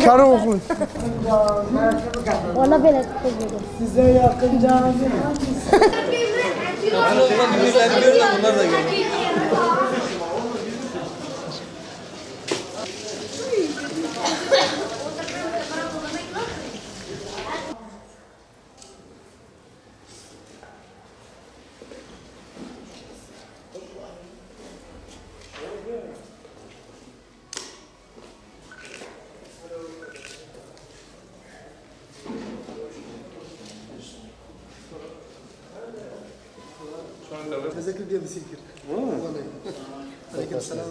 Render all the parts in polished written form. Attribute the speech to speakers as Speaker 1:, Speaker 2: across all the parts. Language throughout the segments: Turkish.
Speaker 1: Karı okul.
Speaker 2: Ona böyle tutuyorum.
Speaker 1: Size yakın cami.
Speaker 3: Bunlar da görüyor.
Speaker 1: Teşekkür ederim Sikir. Aleyküm selam.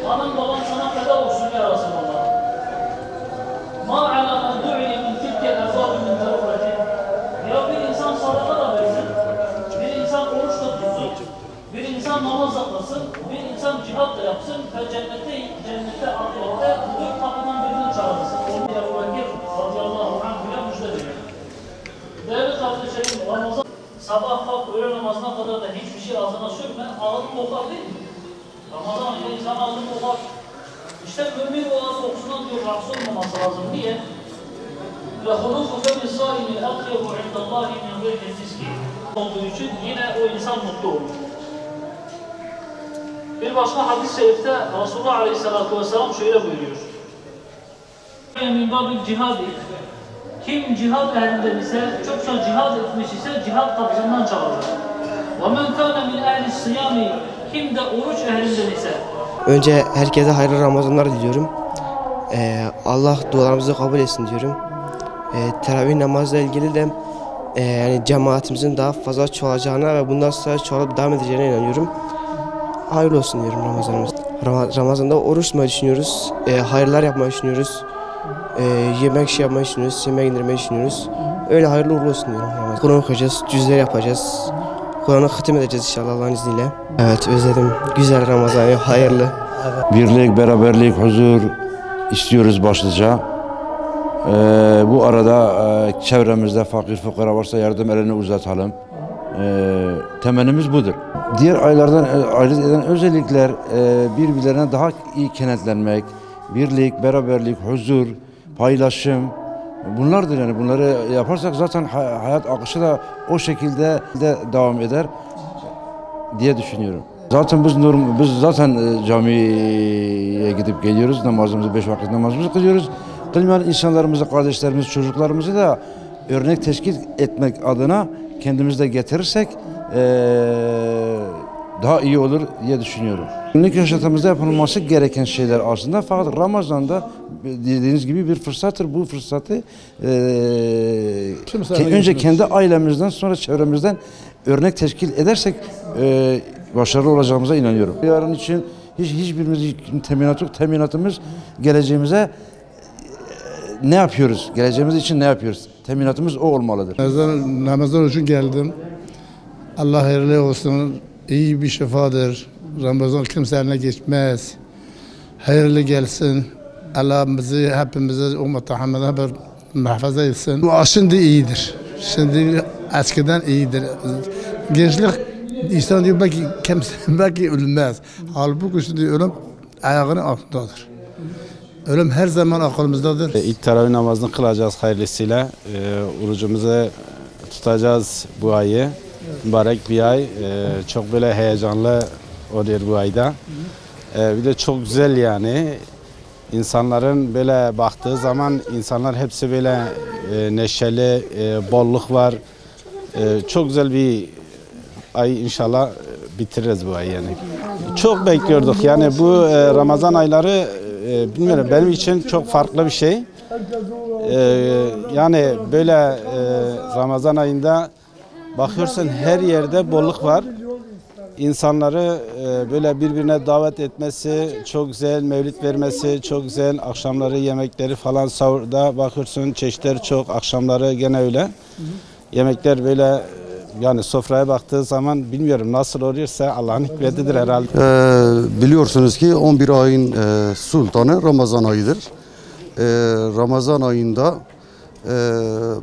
Speaker 4: Anam babam sana feda olsun ya Resulallah. Ma ala men du'i min tilke erzâbi min terurati. Ya bir insan sadaka da versin, bir insan oruç da tutsun, bir insan namaz da kılsın, bir insan cihat da yapsın ve cennette ahirette dört kapıdan birini çağırsın. Onu Ebu Bekir radıyallahu anh bile müjde veriyor. Değerli kardeşlerim, Ramazan sabah kalk öğle namazına kadar da hiçbir şey ağzına sürme, ağzını kokar değil mi? Ramazan ayında insan ağzını kokar. İşte mümin olan kokusundan diyor rahatsız olmaması lazım. Niye? لَخُلُقُ فَمِ الصَّائِمِ الْاَطْيَبُ عِنْدَ اللّٰهِ مِنْ رِيحِ الْمِسْكِ olduğu için yine o insan mutlu olur. Bir başka hadis-i şerifte Resulullah Aleyhisselatü Vesselam şöyle buyuruyor. مِنْ بَابِ الْجِهَادِ Kim cihad ehlinden ise, çokça cihad etmiş ise cihad kapısından çağırır. وَمَنْ كَانَ مِنْ اَهْلِ الصِّيَامِ Kim de oruç ehlinden ise.
Speaker 5: Önce herkese hayırlı Ramazanlar diliyorum. Allah dualarımızı kabul etsin diyorum. Teravih namazla ilgili de yani cemaatimizin daha fazla çoğalacağına ve bundan sonra çoğalıp devam edeceğine inanıyorum. Hayırlı olsun diyorum Ramazanımız. Ramazan'da oruç tutmayı düşünüyoruz. Hayırlar yapmayı düşünüyoruz. Yemek yapmayı düşünüyoruz. Yemek indirmeyi düşünüyoruz. Öyle hayırlı uğurlu olsun diyorum. Kur'an okuyacağız, cüzler yapacağız. Kur'an'ı hatim edeceğiz inşallah Allah'ın izniyle. Evet özledim. Güzel Ramazan, hayırlı.
Speaker 6: Birlik, beraberlik, huzur istiyoruz başlıca. Bu arada çevremizde fakir fukara varsa yardım elini uzatalım. Temennimiz budur. Diğer aylardan ayrı eden özellikler birbirlerine daha iyi kenetlenmek, birlik, beraberlik, huzur, paylaşım. Bunlardır yani. Bunları yaparsak zaten hayat akışı da o şekilde de devam eder diye düşünüyorum. Zaten biz zaten camiye gidip geliyoruz. Namazımızı 5 vakit namazımızı kılıyoruz. Kılmayan insanlarımızı, kardeşlerimizi, çocuklarımızı da örnek teşkil etmek adına kendimizi de getirirsek daha iyi olur diye düşünüyorum. Günlük yaşantımızda yapılması gereken şeyler aslında, fakat Ramazan'da dediğiniz gibi bir fırsattır. Bu fırsatı önce kendi ailemizden, sonra çevremizden örnek teşkil edersek başarılı olacağımıza inanıyorum. Yarın için hiçbirimiz teminat yok. Teminatımız geleceğimize ne yapıyoruz? Geleceğimiz için ne yapıyoruz? Teminatımız o olmalıdır.
Speaker 7: Ramazan için geldim. Allah hayırlı olsun. İyi bir şifadır. Ramazan kimselerine geçmez. Hayırlı gelsin. Allah bizi, hepimizi, ümmet-i Muhammed'e muhafaza etsin. Bu şimdi iyidir. Şimdi eskiden iyidir. Gençlik insan diyor belki ölmez. Halbuki şimdi ölüm ayağının altındadır. Ölüm her zaman aklımızdadır.
Speaker 8: İlk teravih namazını kılacağız hayırlısıyla. Orucumuzu tutacağız bu ayı. Mübarek bir ay. Çok böyle heyecanlı oluyor bu ayda. Bir de çok güzel yani. İnsanların böyle baktığı zaman insanlar hepsi böyle neşeli, bolluk var. Çok güzel bir ay, inşallah bitiririz bu ayı yani. Çok bekliyorduk yani bu Ramazan ayları bilmiyorum, benim için çok farklı bir şey. Yani böyle Ramazan ayında bakıyorsun her yerde bolluk var. İnsanları böyle birbirine davet etmesi çok güzel, mevlid vermesi çok güzel, akşamları yemekleri falan sahurda bakıyorsun çeşitler çok, akşamları gene öyle. Yemekler böyle yani sofraya baktığı zaman bilmiyorum nasıl oluyorsa Allah'ın hikmetidir herhalde.
Speaker 9: Biliyorsunuz ki 11 ayın sultanı Ramazan ayıdır.
Speaker 2: Ramazan ayında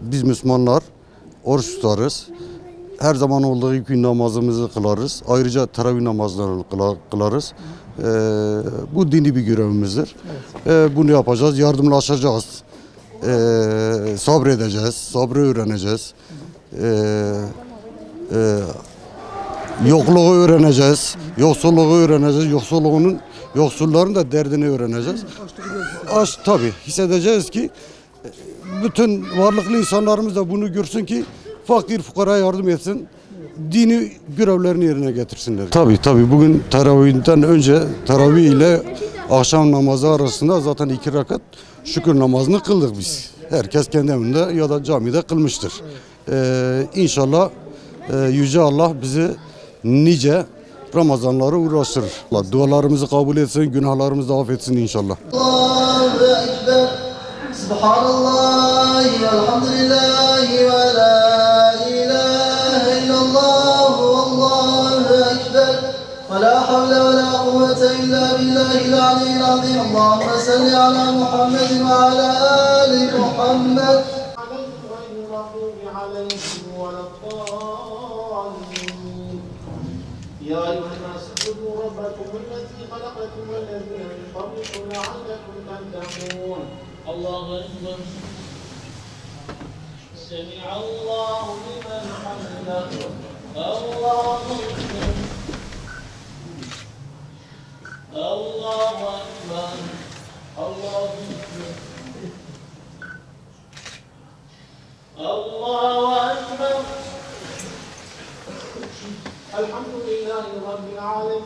Speaker 2: biz Müslümanlar oruç tutarız. Her zaman olduğu gibi namazımızı kılarız. Ayrıca teravih namazlarını kılarız. Bu dini bir görevimizdir. Bunu yapacağız, yardımlaşacağız. Sabredeceğiz, sabrı öğreneceğiz. Yokluğu öğreneceğiz, yoksulluğu öğreneceğiz, yoksulların da derdini öğreneceğiz. Tabii hissedeceğiz ki bütün varlıklı insanlarımız da bunu görsün ki fakir fukaraya yardım etsin, dini görevlerini yerine getirsinler. Tabii bugün teravihden önce teravih ile akşam namazı arasında zaten 2 rekat şükür namazını kıldık biz. Herkes kendi evinde ya da camide kılmıştır. İnşallah Yüce Allah bizi nice Ramazanlara uğraştırır. Allah dualarımızı kabul etsin, günahlarımızı affetsin inşallah.
Speaker 9: Allahu Ekber, Subhanallah, Elhamdülillah ve la ilahe illallah, Allahu Ekber, ve la havle ve la kuvvete illa billahil aliyyil azim. Allahümme salli ala Muhammed ve ala ali Muhammed.
Speaker 1: يا أيها الناس اعبدوا ربكم الذي خلقكم والذين من قبلكم لعلكم تتقون.
Speaker 4: الله أكبر. سمع الله لمن حمده. الله أكبر. الله أكبر. الله أكبر. الله أكبر.
Speaker 1: الحمد لله رب العالمين.